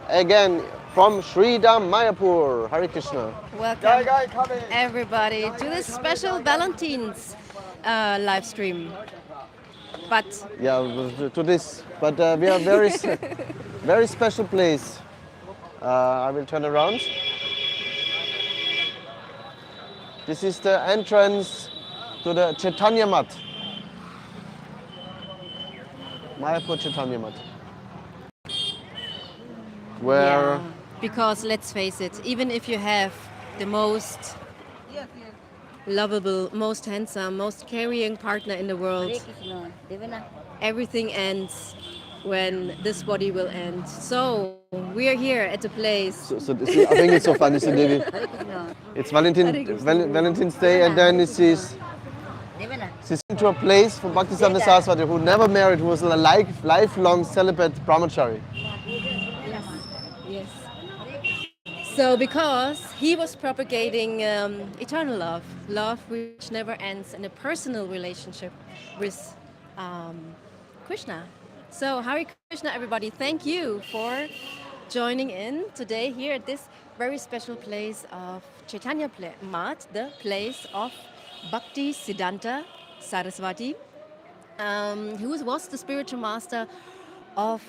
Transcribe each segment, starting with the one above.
again from Sri Dham Mayapur. Hare Krishna. Welcome everybody to this special Valentine's live stream. But Yeah, to this, but we are very, very special place. I will turn around. This is the entrance to the Chaitanya Math. Mayapur Chaitanya Math. Where yeah, because let's face it, even if you have the most lovable, most handsome, most carrying partner in the world, everything ends when this body will end. So we are here at a place. so I think it's so funny, so Devi. It's Valentine's Day, and then she's into a place for Bhaktisiddhanta Sarasvati, who never married, who was a lifelong celibate brahmachari. Yes. So because he was propagating eternal love, love which never ends, in a personal relationship with Krishna. So Hare Krishna, everybody. Thank you for joining in today here at this very special place of Chaitanya Math, the place of Bhaktisiddhanta Sarasvati, who was the spiritual master of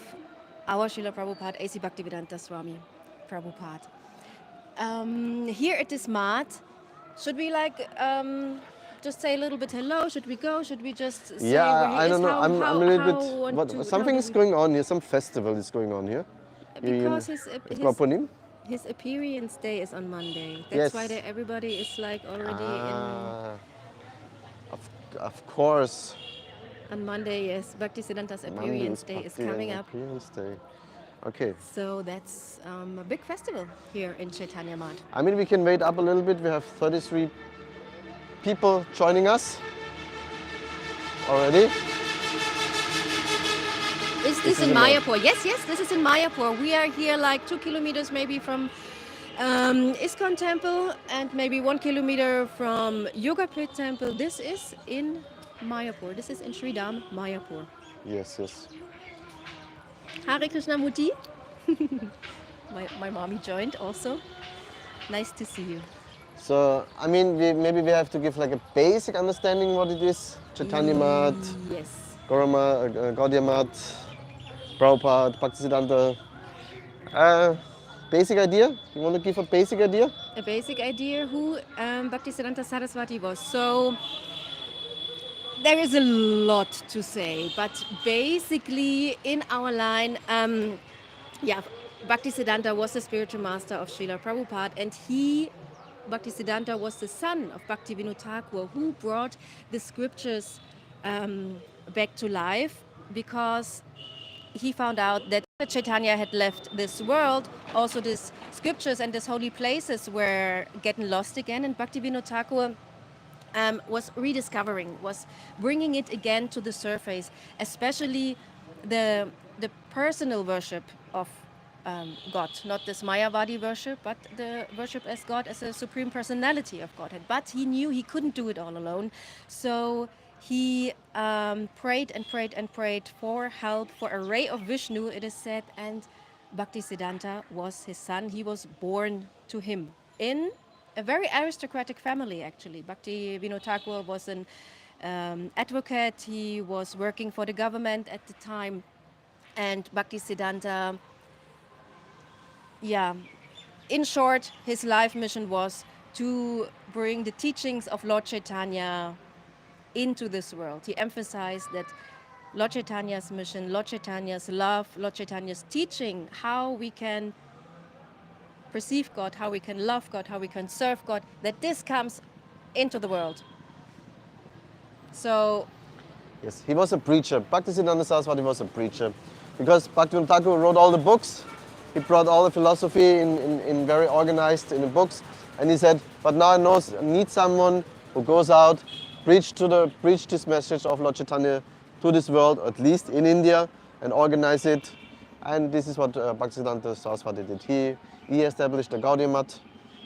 our Srila Prabhupada, A.C. Bhaktivedanta Swami Prabhupada. Here at this mat, should we just say a little bit hello? Should we go? Should we just say where he I don't is? know. I'm a little bit. Something is going on here. Some festival is going on here. Because His appearance day is on Monday. Yes. That's why everybody is already Of course. on Monday. Yes, Bhaktisiddhanta's appearance day is coming up. Appearance day. Okay. So that's a big festival here in Chaitanya Math. I mean, we can wait up a little bit. We have 33 people joining us already. Is this in Mayapur? Yes, this is in Mayapur. We are here 2 kilometers maybe from ISKCON temple and maybe 1 kilometer from Yoga Pit temple. This is in Mayapur. This is in Sri Dham Mayapur. Yes. Hare Krishna Muti. my mommy joined also. Nice to see you. So, I mean, maybe we have to give a basic understanding what it is. Chaitanya Math, Yes. Gaudiya Math, Prabhupada, Bhaktisiddhanta. Basic idea? You want to give a basic idea? A basic idea who Bhaktisiddhanta Sarasvati was. So there is a lot to say, but basically in our line, Bhaktisiddhanta was the spiritual master of Srila Prabhupada, and Bhaktisiddhanta was the son of Bhaktivinoda Thakur, who brought the scriptures back to life because he found out that Chaitanya had left this world. Also, these scriptures and these holy places were getting lost again, and Bhaktivinoda Thakur was rediscovering, was bringing it again to the surface, especially the personal worship of God, not this Mayavadi worship, but the worship as God, as a supreme personality of Godhead. But he knew he couldn't do it all alone, so he prayed and prayed and prayed for help, for a ray of Vishnu, it is said, and Bhaktisiddhanta was his son. He was born to him in a very aristocratic family, actually. Bhaktivinoda Thakur was an advocate. He was working for the government at the time, and Bhaktisiddhanta, in short, his life mission was to bring the teachings of Lord Chaitanya into this world. He emphasized that Lord Chaitanya's mission, Lord Chaitanya's love, Lord Chaitanya's teaching, how we can perceive God, how we can love God, how we can serve God, that this comes into the world. So, yes, he was a preacher. Bhaktisiddhanta Sarasvati was a preacher. Because Bhaktivinoda Thakur wrote all the books, he brought all the philosophy in very organized in the books, and he said, but now I need someone who goes out, preach this message of Lord Chaitanya to this world, at least in India, and organize it. And this is what Bhaktisiddhanta Sarasvati did. He established the Gaudiya Math.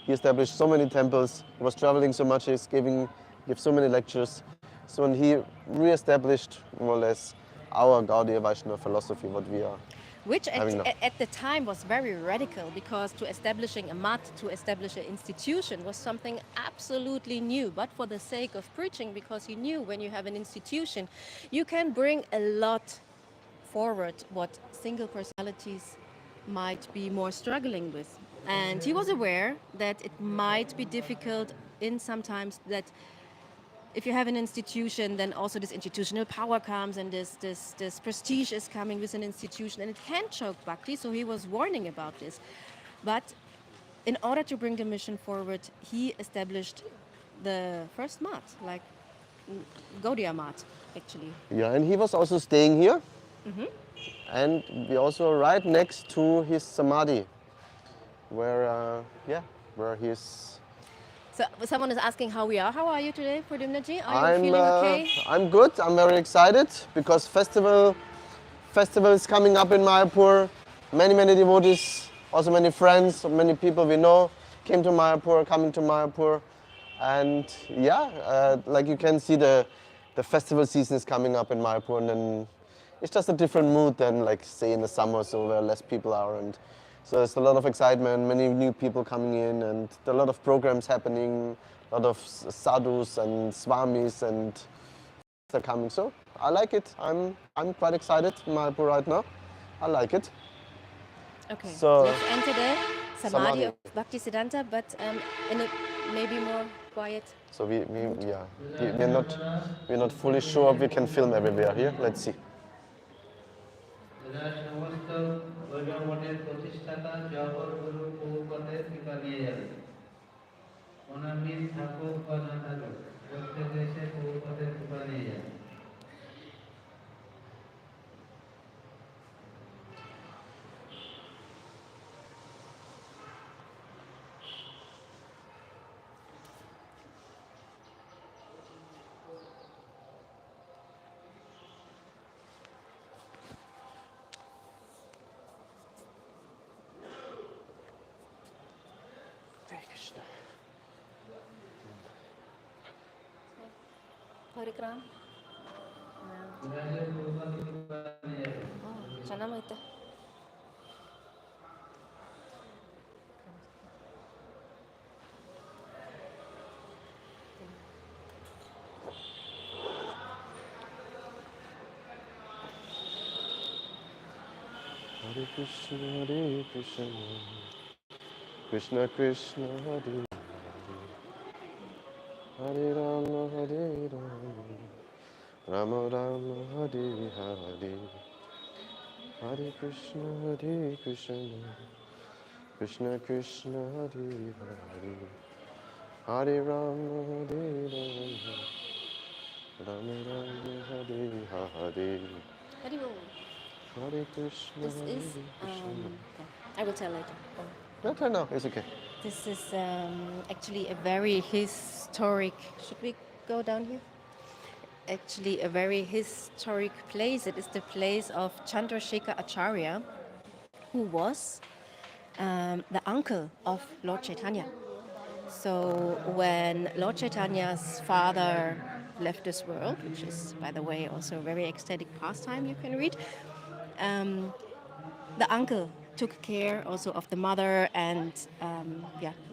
He established so many temples. He was traveling so much. He's gave so many lectures. So when he re-established more or less our Gaudiya Vaishnava philosophy, what we are. which having no. at the time was very radical, because to establishing a math, to establish an institution, was something absolutely new. But for the sake of preaching, because he knew when you have an institution, you can bring a lot forward what single personalities might be more struggling with. And he was aware that it might be difficult in sometimes that if you have an institution, then also this institutional power comes, and this prestige is coming with an institution, and it can choke Bhakti. So he was warning about this. But in order to bring the mission forward, he established the first math, like Gaudiya math, actually. Yeah, and he was also staying here. And we also right next to his samadhi, where where he's. So someone is asking how we are. How are you today, Pradimnaji? Are you feeling okay? I'm good. I'm very excited because festival is coming up in Mayapur. Many devotees, also many friends, many people we know came to Mayapur, coming to Mayapur, and like you can see the festival season is coming up in Mayapur, and then it's just a different mood than like say in the summer, so where less people are, and so there's a lot of excitement, many new people coming in, and a lot of programs happening, a lot of sadhus and swamis and are coming. So I like it. I'm quite excited in Mayapur right now. I like it. Okay, So let's enter the Samadhi Samadhi. of Bhaktisiddhanta, but in a maybe more quiet. So we're not fully sure we can film everywhere here. Let's see. এরা সমস্ত বৈষ্ণবমঠের প্রতিষ্ঠাতা জগৎ গুরু প্রভুপদের কৃপা নিয়ে যাবে। অনাবিল থাকুক বা না থাকুক, প্রত্যেকে এসে প্রভুপদের কৃপা নিয়ে যাবে। Harigram. এরা এসে প্রভুপদের কৃপা নিয়ে যাবে। Chanama ito. Hare Krishna, Krishna Krishna, Hare Hare Rama, Hare Rama, Rama Rama, Hare Hare, Hare Krishna, Krishna Krishna, Hare Hare, Hare Rama, Hare Rama, Rama Rama, Hare Hare, Haribol. Hare Krishna, This is. Okay. I will tell later. No, it's okay. This is actually a very historic. Should we go down here? Actually, a very historic place. It is the place of Chandrasekhar Acharya, who was the uncle of Lord Chaitanya. So when Lord Chaitanya's father left this world, which is, by the way, also a very ecstatic pastime you can read, the uncle took care also of the mother and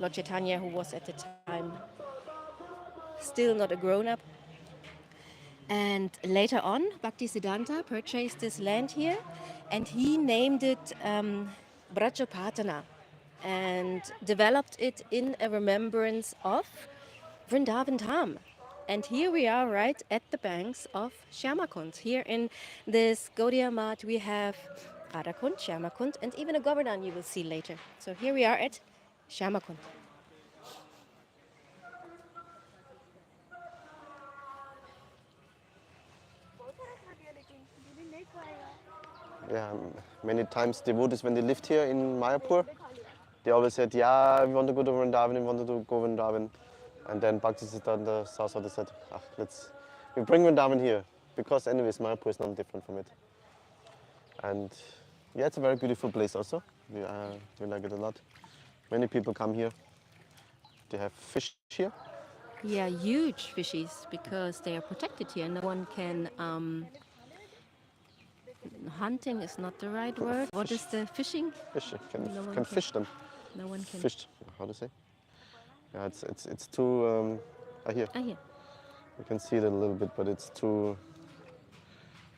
Lord Chaitanya, who was at the time still not a grown-up. And later on, Bhaktisiddhanta purchased this land here, and he named it Brajapatana and developed it in a remembrance of Vrindavan Dham. And here we are right at the banks of Shyamakund. Here in this Gaudiya Math we have Radhakund, Shyamakund, and even a Govardhan you will see later. So here we are at Shyamakund. Yeah, many times devotees, when they lived here in Mayapur, they always said, yeah, we want to go to Vrindavan, we want to go Vrindavan. And then Bhaktisiddhanta Sarasvati said, we bring Vrindavan here, because anyways, Mayapur is not different from it. And yeah, it's a very beautiful place also. We like it a lot. Many people come here. They have fish here. Yeah, huge fishies, because they are protected here. No one can hunting is not the right word. What is the fishing? Fish. No one Can fish them. No one can. Fished. How to say? Yeah, it's too. Here. Ah, here. You can see it a little bit, but it's too.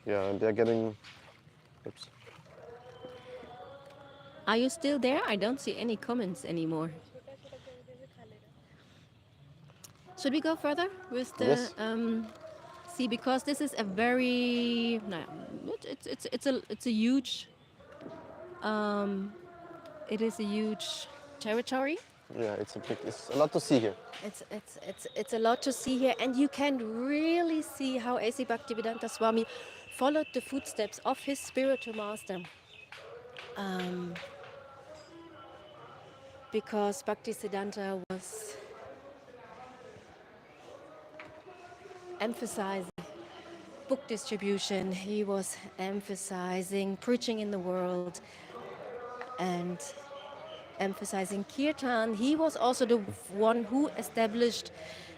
Yeah, and they're getting. Oops. Are you still there? I don't see any comments anymore. Should we go further with the Yes. see, because this is a very no, it's a huge it is a huge territory. Yeah, it's a lot to see here. It's a lot to see here, and you can really see how A.C. Bhaktivedanta Swami followed the footsteps of his spiritual master. Because Bhaktisiddhanta was emphasizing book distribution, he was emphasizing preaching in the world, and emphasizing kirtan. He was also the one who established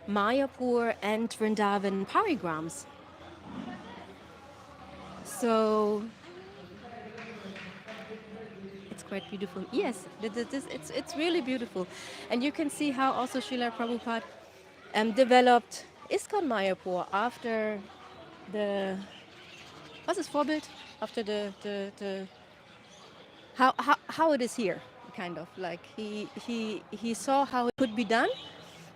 Mayapur and Vrindavan parigrams. So it's quite beautiful. Yes, it's really beautiful. And you can see how also Srila Prabhupada developed ISKCON Mayapur after the, what's his Vorbild? After the how it is here, kind of like he saw how it could be done,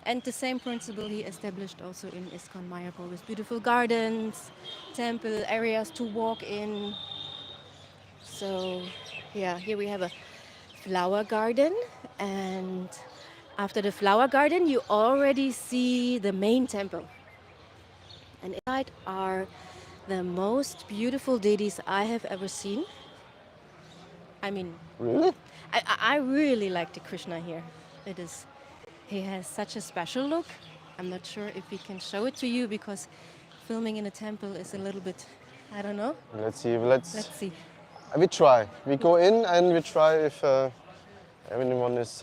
and the same principle he established also in ISKCON Mayapur with beautiful gardens, temple areas to walk in. So yeah, here we have a flower garden, and after the flower garden you already see the main temple, and inside are the most beautiful deities I have ever seen. I mean, Really? I really like the Krishna here. He has such a special look. I'm not sure if we can show it to you because filming in a temple is a little bit, I don't know. Let's see. Let's see. We try. We go in and we try if anyone is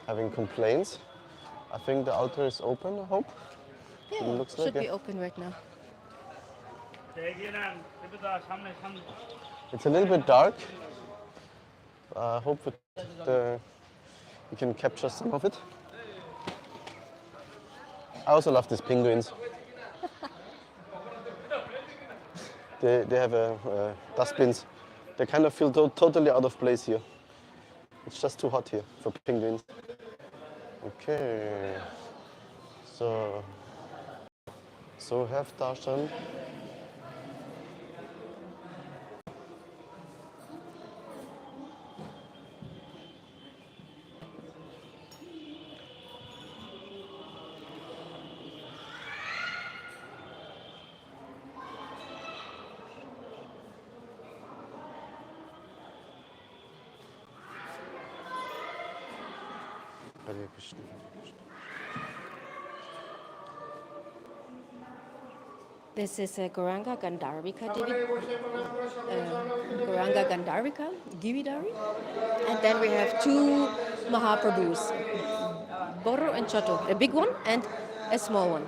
having complaints. I think the altar is open, I hope. Yeah, It looks should like be it. open right now. It's a little bit dark. I hope you can capture some of it. I also love these penguins. They have dustbins. They kind of feel totally out of place here. It's just too hot here for penguins. Okay. So have darshan. Hare Krishna. This is a Gauranga Gandharvika Devi, Gauranga Gandharvika, Giridhari. And then we have two Mahaprabhus, Boro and Chato, a big one and a small one.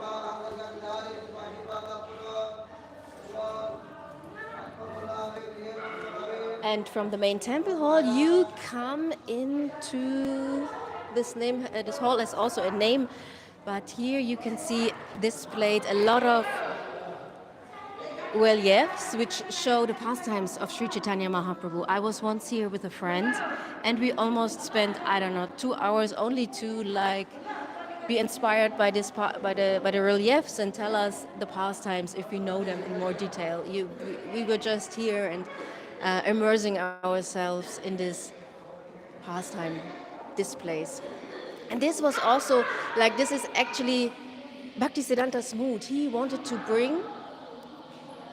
And from the main temple hall, you come into this name. This hall has also a name, but here you can see displayed a lot of reliefs which show the pastimes of Sri Chaitanya Mahaprabhu. I was once here with a friend, and we almost spent, I don't know, 2 hours only to be inspired by by the reliefs and tell us the pastimes if we know them in more detail. We were just here and immersing ourselves in this pastime displays. And this was also this is actually Bhaktisiddhanta's mood. He wanted to bring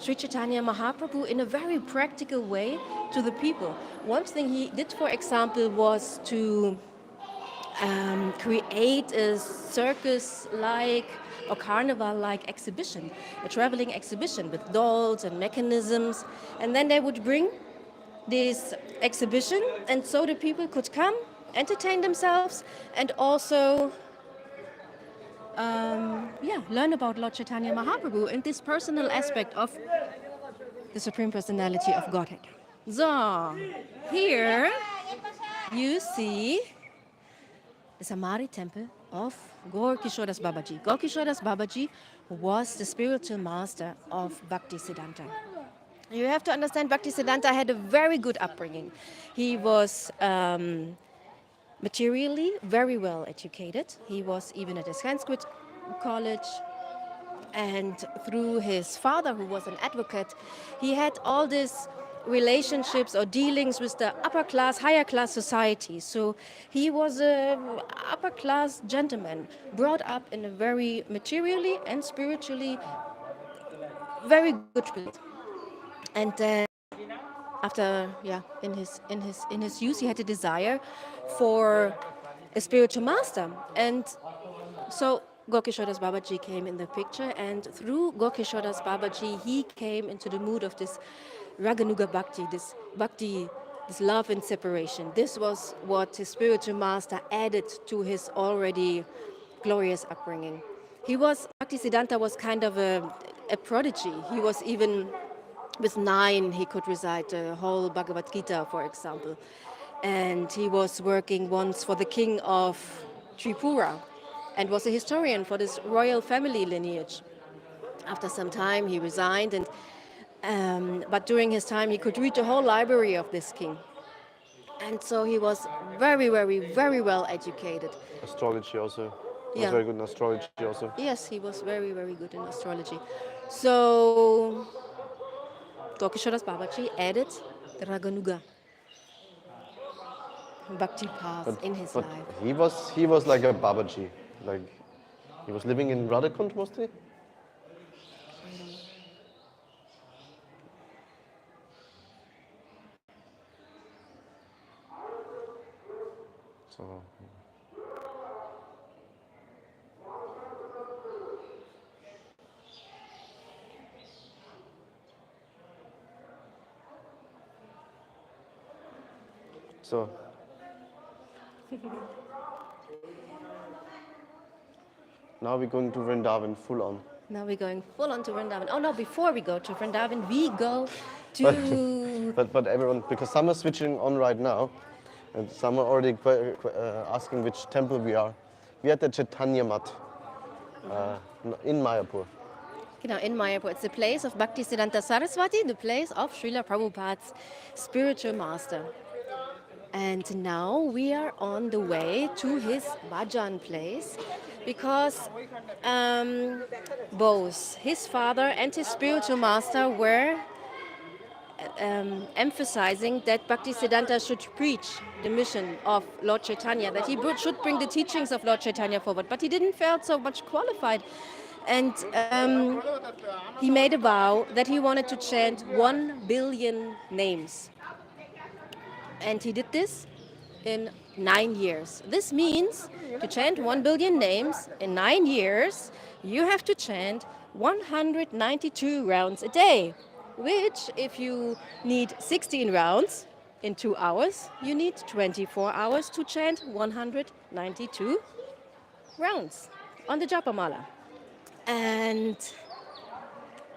Sri Chaitanya Mahaprabhu in a very practical way to the people. One thing he did, for example, was to create a circus-like or carnival-like exhibition, a traveling exhibition with dolls and mechanisms. And then they would bring this exhibition, and so the people could come, entertain themselves, and also learn about Lord Chaitanya Mahaprabhu and this personal aspect of the Supreme Personality of Godhead. So, here you see the Samadhi temple of Gaur Kishoras Babaji. Gaur Kishoras Babaji was the spiritual master of Bhaktisiddhanta. You have to understand, Bhaktisiddhanta had a very good upbringing. He was materially very well educated. He was even at a Sanskrit college. And through his father, who was an advocate, he had all these relationships or dealings with the upper class, higher class society. So he was a upper class gentleman, brought up in a very materially and spiritually very good place. And then after, in his youth, he had a desire for a spiritual master. And so Gokishodas Babaji came in the picture, and through Gokishodas Babaji, he came into the mood of this Raganuga Bhakti, this love and separation. This was what his spiritual master added to his already glorious upbringing. Bhaktisiddhanta was kind of a prodigy. He was even, with 9, he could recite the whole Bhagavad Gita, for example. And he was working once for the king of Tripura, and was a historian for this royal family lineage. After some time, he resigned, but during his time, he could read the whole library of this king. And so he was very, very, very well educated. Astrology also. He was very good in astrology also. Yes, he was very, very good in astrology. So Gokishodas Babaji added the Raganuga Bhakti path in his life. He was like a Babaji. Like, he was living in Radhakund mostly? So. So. Now we're going to Vrindavan full on. Now we're going full on to Vrindavan. Oh no, before we go to Vrindavan, we go to... But everyone, because some are switching on right now, and some are already asking which temple we are. We are at the Chaitanya Math in Mayapur. In Mayapur. It's the place of Bhaktisiddhanta Sarasvati, the place of Srila Prabhupada's spiritual master. And now we are on the way to his bhajan place, because both his father and his spiritual master were emphasizing that Bhaktisiddhanta should preach the mission of Lord Chaitanya, that he should bring the teachings of Lord Chaitanya forward. But he didn't feel so much qualified. And he made a vow that he wanted to chant 1 billion names. And he did this in 9 years. This means to chant 1 billion names in 9 years, you have to chant 192 rounds a day, which if you need 16 rounds in 2 hours, you need 24 hours to chant 192 rounds on the Japamala. And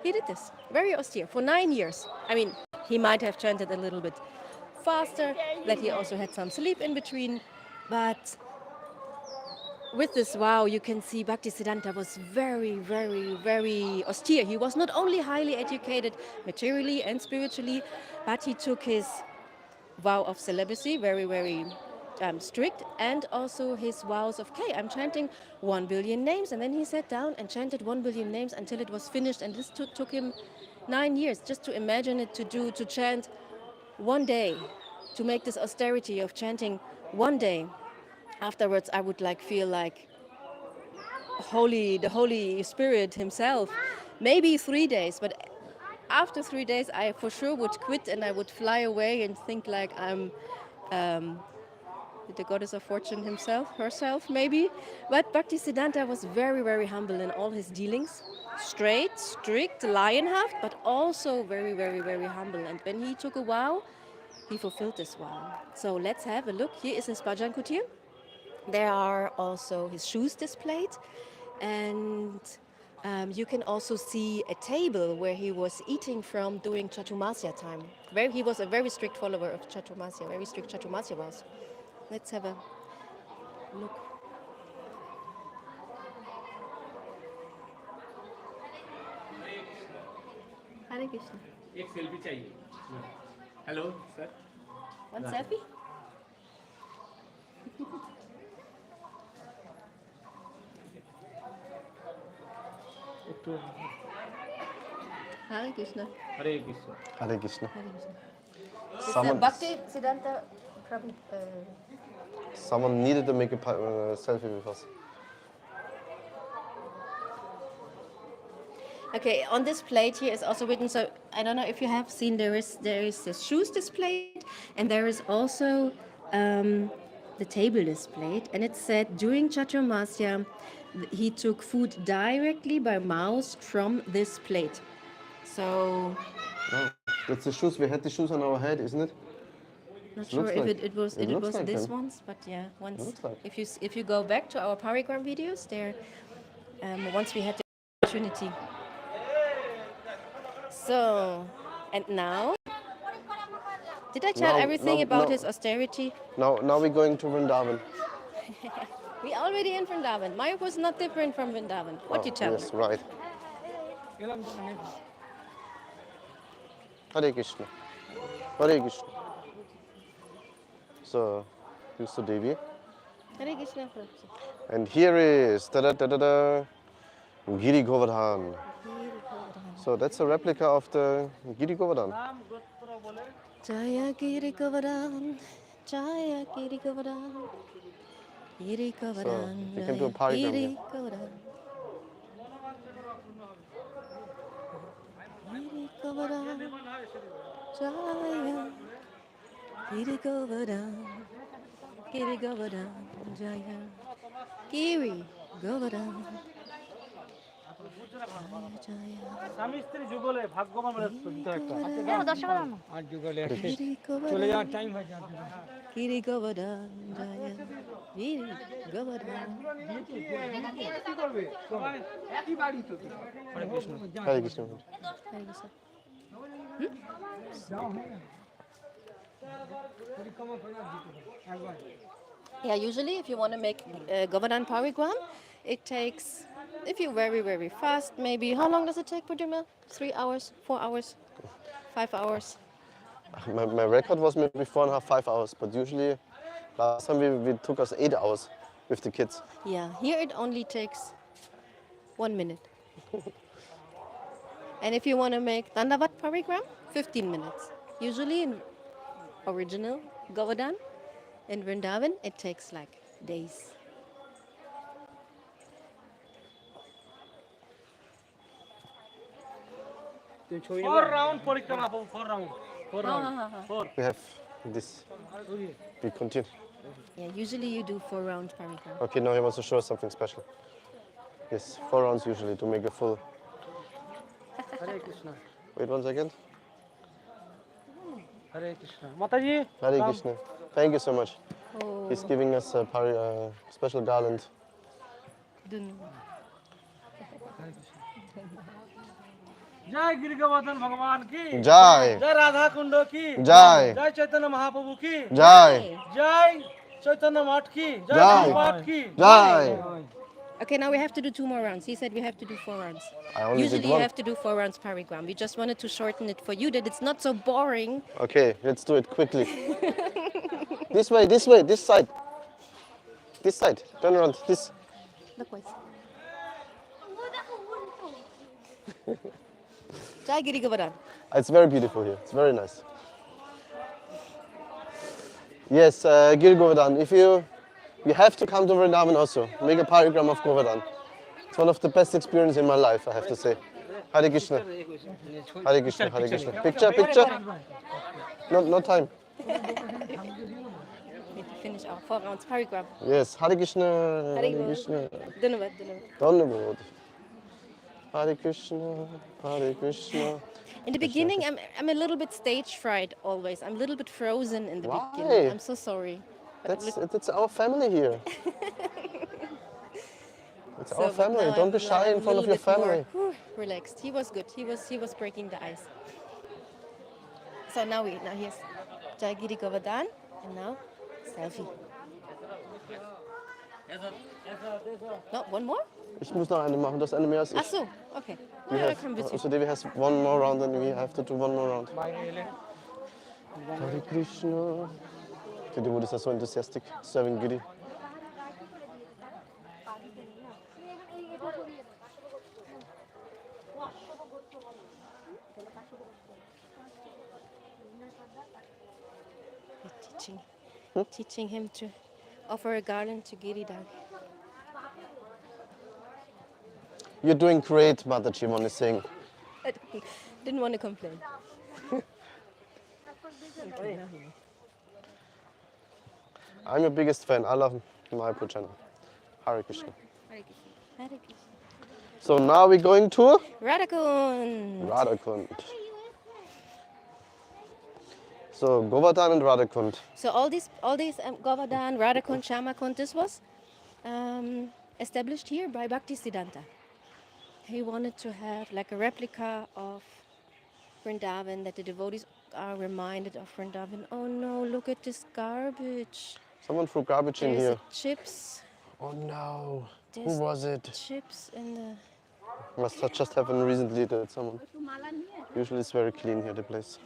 he did this, very austere, for 9 years. I mean, he might have chanted a little bit faster, that he also had some sleep in between, but with this vow you can see Bhaktisiddhanta was very, very, very austere. He was not only highly educated materially and spiritually, but he took his vow of celibacy very, very strict, and also his vows of, okay, I'm chanting 1 billion names, and then he sat down and chanted 1 billion names until it was finished, and this took him 9 years just to imagine it, to chant one day, to make this austerity of chanting one day. Afterwards, I would feel like the Holy Spirit himself. Maybe 3 days, but after 3 days, I for sure would quit and I would fly away and think like I'm the goddess of fortune herself maybe. But Bhaktisiddhanta was very, very humble in all his dealings. Straight, strict, lionheart, but also very, very, very humble. And when he took a vow, he fulfilled this vow. So let's have a look. Here is his bhajan kutir. There are also his shoes displayed. And you can also see a table where he was eating from during Chaturmasya time. He was a very strict follower of Chaturmasya, very strict Chaturmasya vows. Let's have a look. Hare Krishna. एक selfie चाहिए hello sir One selfie? Hare Krishna. Hare Krishna Hare Krishna. Hare Krishna. It's Someone- Bhaktisiddhanta Prabhu. Someone needed to make a selfie with us. Okay, on this plate here is also written. So I don't know if you have seen there is the shoes displayed, and there is also the table displayed, and it said during Chaturmasya he took food directly by mouth from this plate. So Oh, that's the shoes. We had the shoes on our head, isn't it? not It sure looks if like- it was it looks like this him. ones, but yeah, once looks like. if you go back to our parigram videos, there once we had the opportunity. So, and now, did I tell No, everything no, about no. his austerity? Now we're going to Vrindavan. We already in Vrindavan. Mayapur was not different from Vrindavan. What you tell Yes, me? right. Hare Krishna. Hare Krishna. So, here's the Devi. Hare Krishna. And here is da-da-da-da-da, Giri Govardhan. So that's a replica of the Giri Govardhan. Jaya Giri Govardhan, Jaya Giri Govardhan, Giri Govardhan, we can do a Jaya parigram Giri here. Govardhan. Giri Govardhan, Jaya Giri Govardhan, Giri Govardhan, Jaya Giri Govardhan. স্বামী স্ত্রী যুগলে ভাগ্যবান বলে একটা আর যুগলে চলে যাওয়ার time হয়েছে Giri Govardhan, Jaya Giri Govardhan. কি করবে একই বাড়ি তো Hare Krishna. Hare Krishna. পরিক্রমা করে একবার Yeah, usually if you want to make Govardhan parigram, it takes, if you're very, very fast, maybe, how long does it take, Pujima? 3 hours, 4 hours, 5 hours? My record was maybe 4.5, 5 hours, but usually last time we took us 8 hours with the kids. Yeah, here it only takes 1 minute. And if you want to make Dandavat parigram, 15 minutes. Usually in original Govardhan, in Vrindavan, it takes like days. Four round পরিক্রমা four round four round four We have this. We continue. Yeah, usually you do 4 rounds parigram. Okay, now he wants to show us something special. Yes, 4 rounds usually to make a full. Hare Krishna Wait 1 second. Hare Krishna মাতাজি Hare Krishna. Thank you so much. Oh, He's giving us a special garland. dun- জয় গিরি গোবর্ধন ভগবান কি Jai. জয় রাধা কুণ্ড কি Jai. জয় চৈতন্য মহাপ্রভু কি Jai. জয় চৈতন্য মঠ কি জয় জয়। মঠ কি Jai. Okay, now we have to do 2 more rounds. He said we have to do 4 rounds. I only Usually did you one. have to do 4 rounds parigram. We just wanted to shorten it for you that it's not so boring. Okay, let's do it quickly. This way, this side. This side. Turn around. This. Look wait. Jai Giri Govardhan. It's very beautiful here. It's very nice. Yes, Giri Govardhan. If you have to come to Vrindavan also. Make a parigram of Govardhan. It's one of the best experiences in my life, I have to say. Hare Krishna. Hare Krishna. Hare Krishna. Picture. No time. We need to finish our 4 rounds parigram. Yes, Hare Krishna. Hare Hare Krishna. Dhanyavad, dhanyavad. Dhanyavad. Hare Krishna. Hare Krishna. In the beginning, I'm a little bit stage fright always. I'm a little bit frozen in the Why? beginning. I'm so sorry. But That's our family here. It's So, our but family. now Don't be I'm shy a in front of little your bit more, family. relaxed. He was good. He was breaking the ice. So now here's Jagiri Govardhan and now selfie. No, one more? Ich muss noch eine machen, das eine mehr als Ach ich. so, okay. We Yeah, I have, come with you. so Devi has one more round and we have to do one more round. Hare Krishna. The devotees are so enthusiastic serving Giri. Teaching him to offer a garland to Giri Dank. You're doing great, Mataji, want to sing. I didn't want to complain. I'm your biggest fan. I love Mayapur channel. Hare Krishna. Hare Krishna. So now we're going to Radhakund. Radhakund. So Govardhan and Radhakund. So all these Govardhan, Radhakund, Shamakund, this was established here by Bhaktisiddhanta. He wanted to have like a replica of Vrindavan, that the devotees are reminded of Vrindavan. Oh no, look at this garbage. Someone threw garbage in There's here. chips. Oh no. There's Who was it? chips in the... Must have just happened recently that someone. Usually it's very clean here, the place.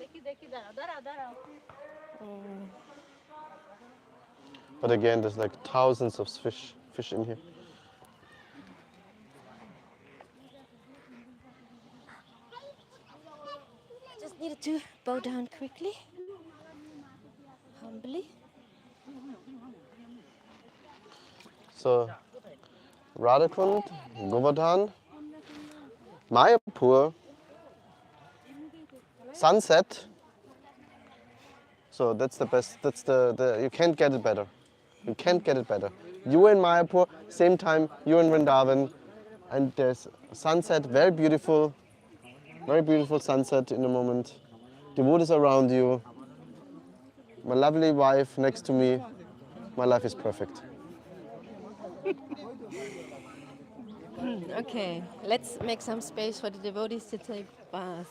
But again, there's like thousands of fish in here. Just needed to bow down quickly. Humbly. So, Radhakund, Govardhan, Mayapur, sunset. So that's the best. That's the you can't get it better. You can't get it better. You in Mayapur, same time you in Vrindavan, and there's sunset, very beautiful sunset in the moment. Devotees around you. My lovely wife next to me. My life is perfect. Okay, let's make some space for the devotees to take bath.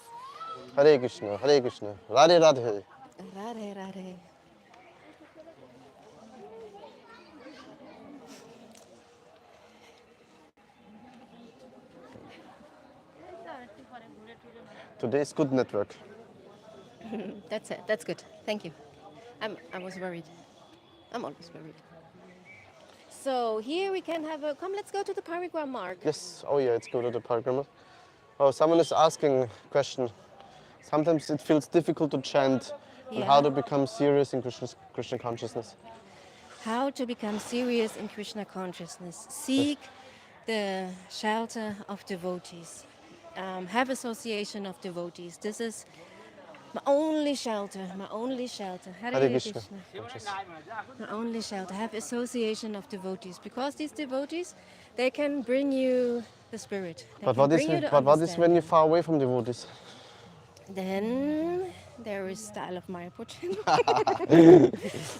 Hare Krishna, Hare Krishna, Radhe Radhe. Radhe Radhe. Today is good network. That's it. That's good. Thank you. I was worried. I'm always worried. So here we can have a... Come, let's go to the parigram mark. Yes, oh yeah, let's go to the parigram. Oh, someone is asking a question. Sometimes it feels difficult to chant and Yeah. how to become serious in Krishna consciousness. How to become serious in Krishna consciousness. Seek the shelter of devotees. Have association of devotees. This is my only shelter, my only shelter. Hare Hare Krishna. Krishna. My only shelter. Have association of devotees. Because these devotees, they can bring you the spirit. They But can what is, bring you the but what is when understanding. you're far away from devotees? Then there is the I Love Mayapur channel.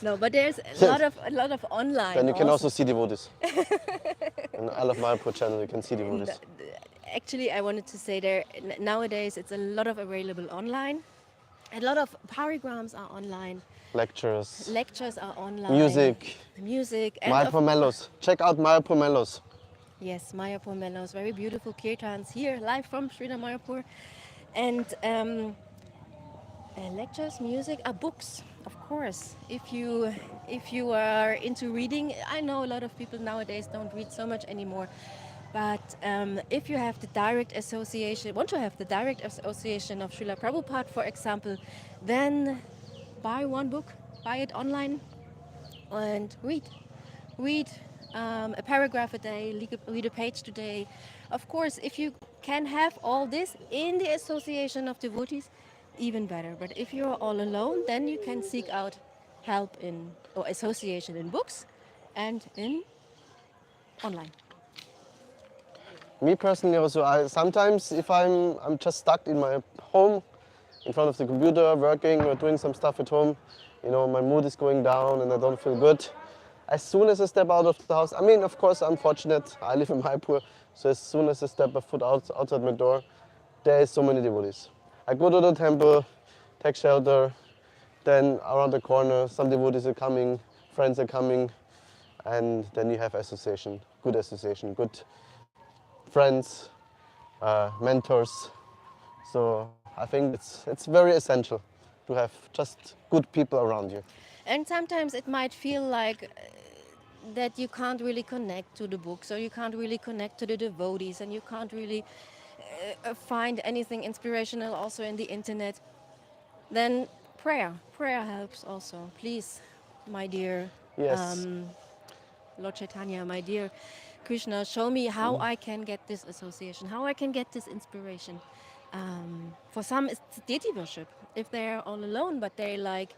No, but there's a lot of online. Then you can also see devotees. In I Love Mayapur channel you can see devotees. Actually, I wanted to say there nowadays it's a lot of available online. A lot of parigrams are online. Lectures, Lectures are online. Music. And Mayapur Mellows. Check out Mayapur Mellows. yes, Mayapur Mellows, very beautiful kirtans here, live from Sri Dham Mayapur. And lectures, music, books, of course. If you are into reading, I know a lot of people nowadays don't read so much anymore. But if you have the direct association, want to have the direct association of Srila Prabhupada, for example, then buy one book, buy it online, and read. Read a paragraph a day, read a page today. Of course, if you can have all this in the association of devotees, even better. But if you're all alone, then you can seek out help in or association in books and in online. Me personally also, sometimes if I'm just stuck in my home, in front of the computer, working or doing some stuff at home, you know, my mood is going down and I don't feel good, as soon as I step out of the house, I mean, of course, I'm fortunate. I live in Mayapur, so as soon as I step a foot outside my door, there is so many devotees. I go to the temple, take shelter, then around the corner, some devotees are coming, friends are coming, and then you have association, good friends, mentors. So I think it's very essential to have just good people around you. And sometimes it might feel like that you can't really connect to the books, or you can't really connect to the devotees, and you can't really find anything inspirational also in the internet. Then prayer helps also. Please, my dear Yes. Lord Chaitanya, my dear Krishna, show me how I can get this association, how I can get this inspiration. For some, it's deity worship. If they're all alone, but they like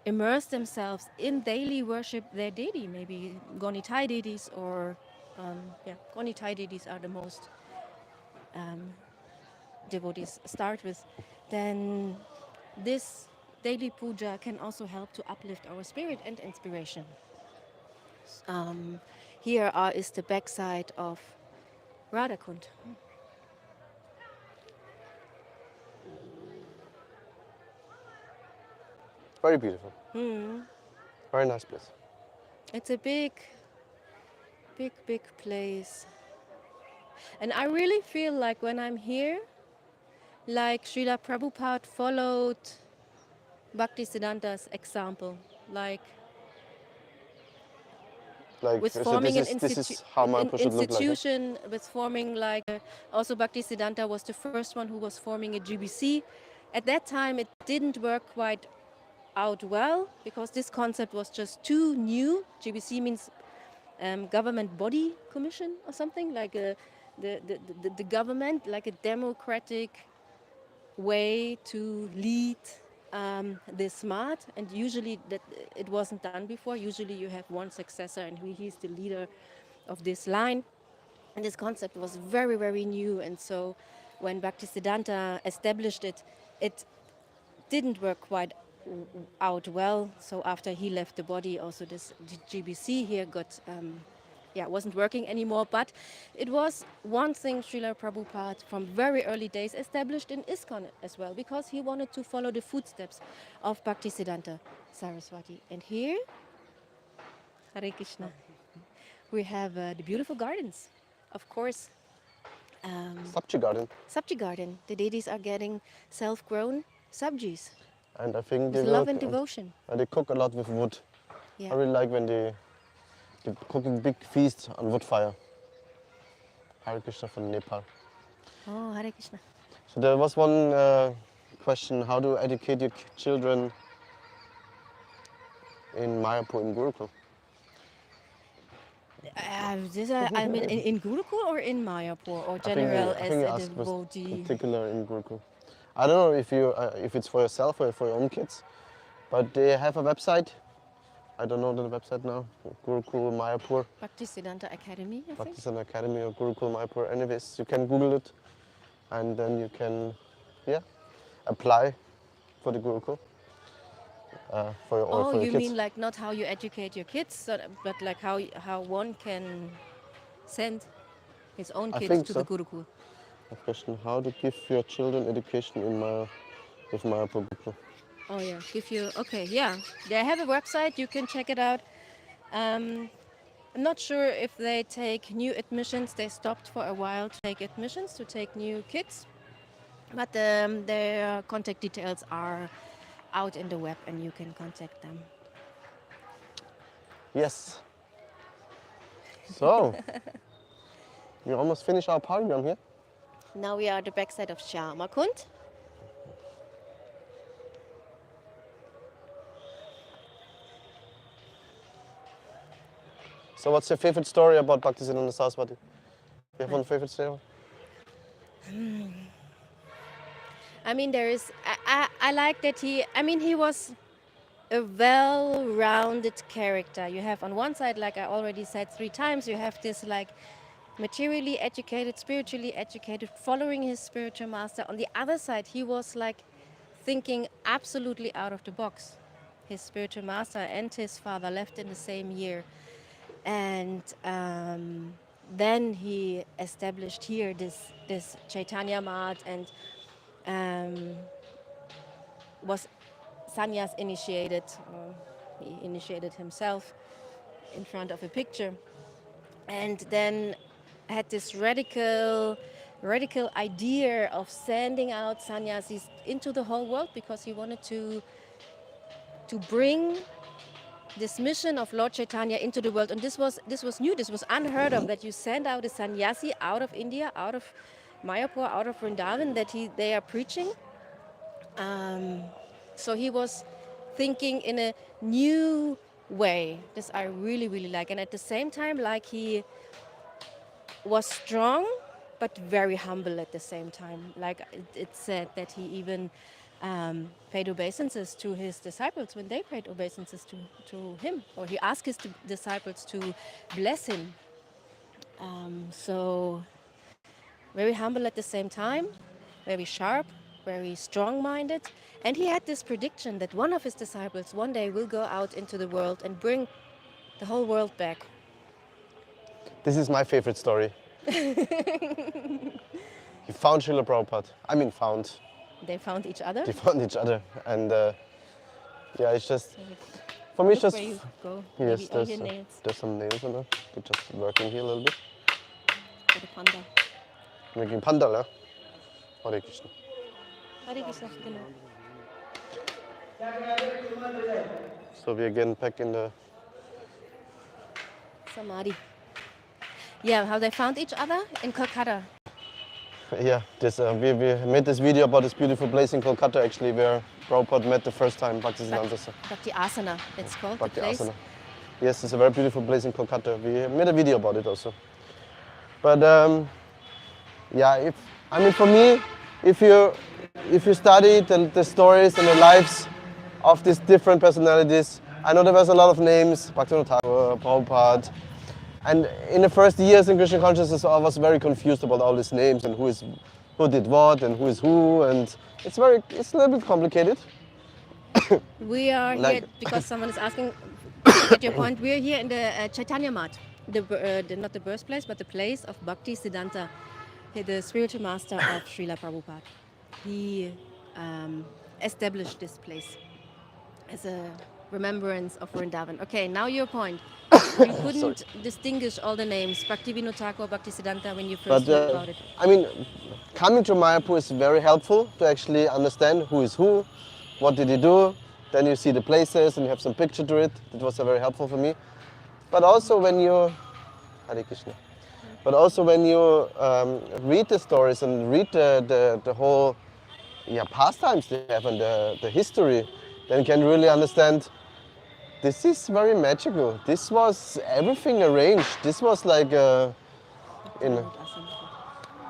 immerse themselves in daily worship their deity, maybe Gonitai deities, or Gonitai deities are the most devotees start with, then this daily puja can also help to uplift our spirit and inspiration. Here is the backside of Radhakund. Very beautiful. Very nice place. It's a big place. And I really feel like when I'm here, like Srila Prabhupada followed Bhaktisiddhanta's example, like with So forming this is how Mayapur should look like. institution, with forming like also Bhaktisiddhanta was the first one who was forming a GBC. At that time, it didn't work quite out well because this concept was just too new. GBC means government body commission or something, like the government, like a democratic way to lead the smart, and usually that it wasn't done before. Usually you have one successor and he's the leader of this line, and this concept was very, very new. And so when Bhaktisiddhanta established it, it didn't work quite out well. So after he left the body, also this GBC here got wasn't working anymore. But it was one thing Srila Prabhupada from very early days established in ISKCON as well, because he wanted to follow the footsteps of Bhaktisiddhanta Sarasvati. And here, Hare Krishna, we have the beautiful gardens, of course. Sabji garden. Sabji garden. The deities are getting self-grown sabjis. And I think With love and devotion. And they cook a lot with wood. Yeah. I really like when they cooking big feast on wood fire. Hare Krishna from Nepal. Oh, Hare Krishna. So there was one question: how to educate your children in Mayapur, in Gurukul? I mean, in Gurukul or in Mayapur, or general I think as you a devotee? particular in Gurukul. I don't know if it's for yourself or for your own kids, but they have a website. I don't know the website now. Gurukul Mayapur. Bhaktisiddhanta Academy, I think. Bhaktisiddhanta Academy or Gurukul Mayapur. Anyways, you can Google it, and then you can, apply for the Gurukul. For your You kids. mean like not how you educate your kids, but like how one can send his own I kids think to so. the Gurukul? A question: how to give your children education with Mayapur Gurukul? Oh yeah, They have a website, you can check it out. I'm not sure if they take new admissions. They stopped for a while to take admissions, to take new kids. But their contact details are out in the web and you can contact them. Yes. So, we almost finished our program here. Now we are at the backside of Shyama-Kund. So what's your favorite story about Bhaktisiddhanta Sarasvati? You have one favorite story? I mean, I like that he was a well-rounded character. You have on one side, like I already said 3 times, you have this like materially educated, spiritually educated, following his spiritual master. On the other side, he was like thinking absolutely out of the box. his spiritual master and his father left in the same year. And then he established here this Chaitanya Math and was sannyas initiated. He initiated himself in front of a picture, and then had this radical idea of sending out sannyasis into the whole world, because he wanted to bring this mission of Lord Chaitanya into the world. And this was new, this was unheard of, that you send out a sannyasi out of India, out of Mayapur, out of Vrindavan, that they are preaching. So he was thinking in a new way. This I really, really like. And at the same time, like, he was strong, but very humble at the same time. Like, it's said that he even paid obeisances to his disciples when they paid obeisances to him, or he asked his disciples to bless him. So very humble at the same time, very sharp, very strong-minded. And he had this prediction that one of his disciples one day will go out into the world and bring the whole world back. This is my favorite story. He found Srila Prabhupada. I mean, found. They found each other. They found each other, and yeah, it's just, for me, it's just. Where you go. Yes, Maybe your nails. there's some nails on it. They're just working here a little bit. For the panda. Making pandal, yeah? Hare Krishna. Hare Krishna, genau. So we're again back in the. Samadhi. Yeah, how they found each other in Kolkata. Yeah, we made this video about this beautiful place in Kolkata, actually, where Prabhupada met the first time Bhaktisiddhanta Sarasvati. Bhakti Asana, it's called, Bhakti the place. Asana. Yes, it's a very beautiful place in Kolkata. We made a video about it also. But yeah, for me, if you study the stories and the lives of these different personalities, I know there was a lot of names, Bhaktivinoda Thakur, Prabhupada, and in the first years in Krishna consciousness, I was very confused about all these names and who did what and who is who, and it's a little bit complicated. We are here because someone is asking. At your point, we are here in the Chaitanya Math, not the birthplace, but the place of Bhaktisiddhanta, the spiritual master of Srila Prabhupada. He established this place as a remembrance of Vrindavan. Okay, now your point. You couldn't distinguish all the names, Bhaktivinoda Thakur, Bhaktisiddhanta, when you first heard about it. I mean, coming to Mayapur is very helpful to actually understand who is who, what did he do. Then you see the places and you have some picture to it. It was very helpful for me. But also when you, Hare Krishna. But also when you read the stories and read the whole pastimes they have and the history, then you can really understand. This is very magical. This was everything arranged. This was like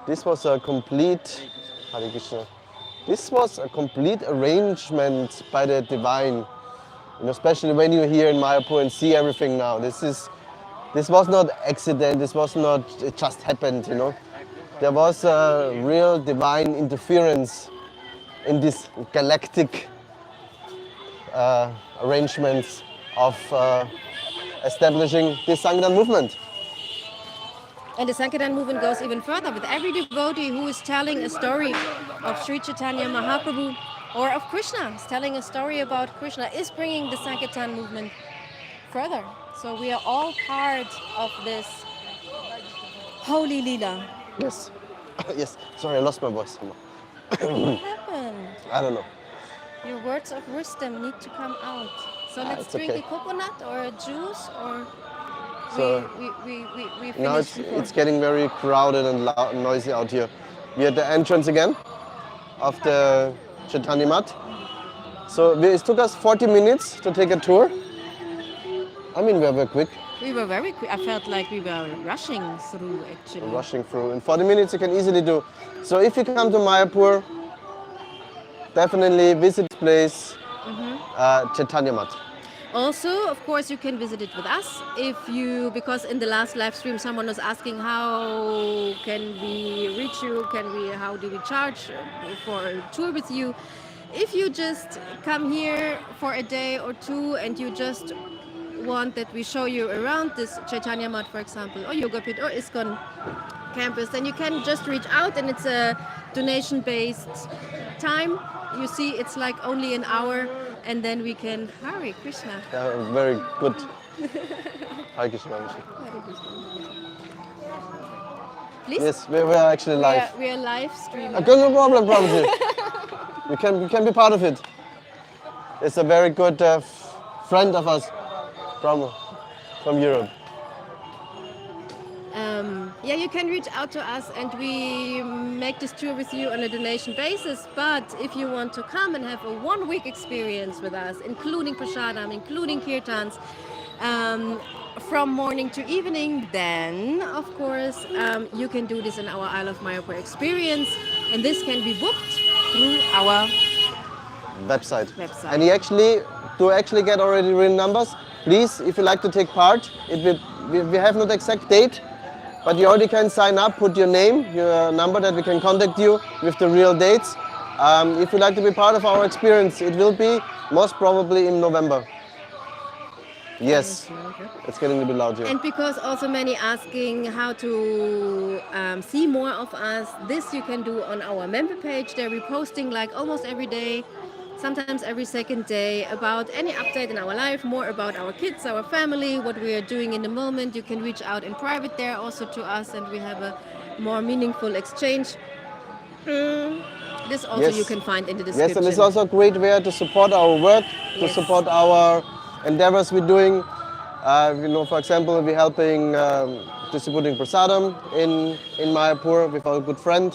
this was a complete, Hare Krishna. This was a complete arrangement by the divine. Especially when you're here in Mayapur and see everything now. This was not accident. This was not, it just happened, There was a real divine interference in this galactic arrangements of establishing this Sankirtan movement. And the Sankirtan movement goes even further, with every devotee who is telling a story of Sri Chaitanya Mahaprabhu or of Krishna, is telling a story about Krishna, is bringing the Sankirtan movement further. So we are all part of this holy Leela. Yes. Yes. Sorry, I lost my voice. What happened? I don't know. Your words of wisdom need to come out. So let's drink a coconut or a juice, or we finish. Now it's getting very crowded and loud and noisy out here. We're at the entrance again of the Chaitanya Math. So it took us 40 minutes to take a tour. I mean, we were quick. We were very quick. I felt like we were rushing through, actually. Rushing through. In 40 minutes you can easily do. So if you come to Mayapur, definitely visit this place, Chaitanya Math. Also, of course, you can visit it with us because in the last live stream someone was asking how can we reach you, how do we charge for a tour with you. if you just come here for a day or two and you just want that we show you around this Chaitanya Math, for example, or Yoga Pit or ISKCON campus, then you can just reach out, and it's a donation-based time. You see, it's like only an hour, and then we can Hare Krishna. Yeah, very good. Hare Krishna. Please. Yes, we are actually live. We are live streaming. Okay, no problem, probably. You can be part of it. It's a very good friend of us from Europe. Yeah, you can reach out to us and we make this tour with you on a donation basis. But if you want to come and have a 1 week experience with us, including prasadam, including kirtans, from morning to evening, then of course you can do this in our I Love Mayapur experience, and this can be booked through our website. Website. And to actually get already real numbers, please, if you like to take part, we have not exact date, but you already can sign up, put your name, your number, that we can contact you with the real dates. If you like to be part of our experience, it will be most probably in November. Yes, it's getting a bit loud here. And because also many asking how to see more of us, this you can do on our member page. They're reposting like almost every day, sometimes every second day, about any update in our life, more about our kids, our family, what we are doing in the moment. You can reach out in private there also to us, and we have a more meaningful exchange. This also Yes. you can find in the description. Yes, and it's also a great way to support our work, to Yes. support our endeavors we're doing. For example, we're helping distributing prasadam in Mayapur with our good friend.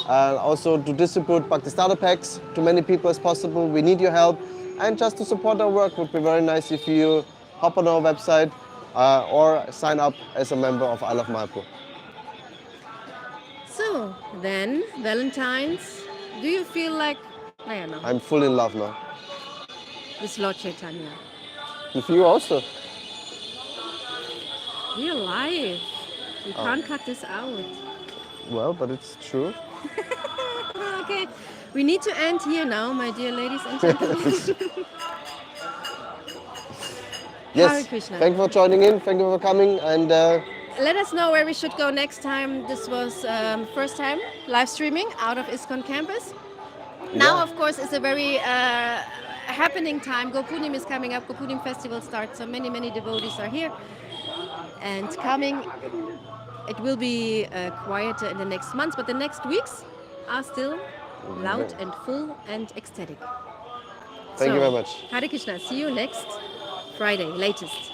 Also to distribute Bhaktisiddhanta packs to many people as possible. We need your help. And just to support our work would be very nice if you hop on our website or sign up as a member of I Love Mayapur. So then, Valentine's, do you feel like, I don't know, I'm full in love now. with Lord Chaitanya? With you also. We're live. You can't cut this out. Well, but it's true. Okay, we need to end here now, my dear ladies and gentlemen. Yes, Hare Krishna. thank you for joining in, thank you for coming, and Let us know where we should go next time. This was first time live streaming out of ISKCON campus. Now, Yeah. of course, it's a very happening time. Gopunim is coming up. Gopunim festival starts, so many devotees are here and coming. It will be quieter in the next months, but the next weeks are still loud and full and ecstatic. thank you very much. Hare Krishna. See you next Friday, latest.